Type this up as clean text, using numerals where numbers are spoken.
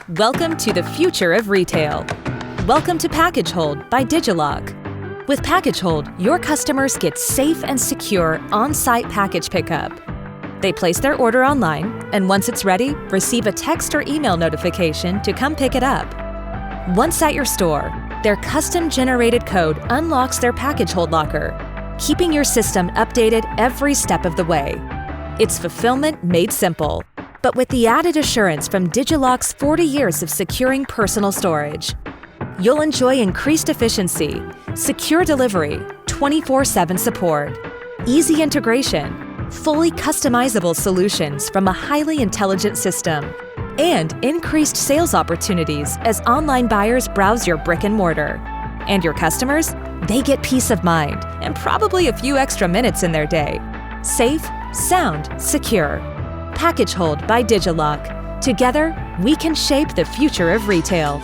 Welcome to the future of retail. Welcome to PackageHold by Digilock. With PackageHold, your customers get safe and secure on-site package pickup. They place their order online, and once it's ready, receive a text or email notification to come pick it up. Once at your store, their custom-generated code unlocks their PackageHold locker, keeping your system updated every step of the way. It's fulfillment made simple, but with the added assurance from Digilock's 40 years of securing personal storage. You'll enjoy increased efficiency, secure delivery, 24/7 support, easy integration, fully customizable solutions from a highly intelligent system, and increased sales opportunities as online buyers browse your brick and mortar. And your customers, they get peace of mind and probably a few extra minutes in their day. Safe, sound, secure. PackageHold by Digilock. Together, we can shape the future of retail.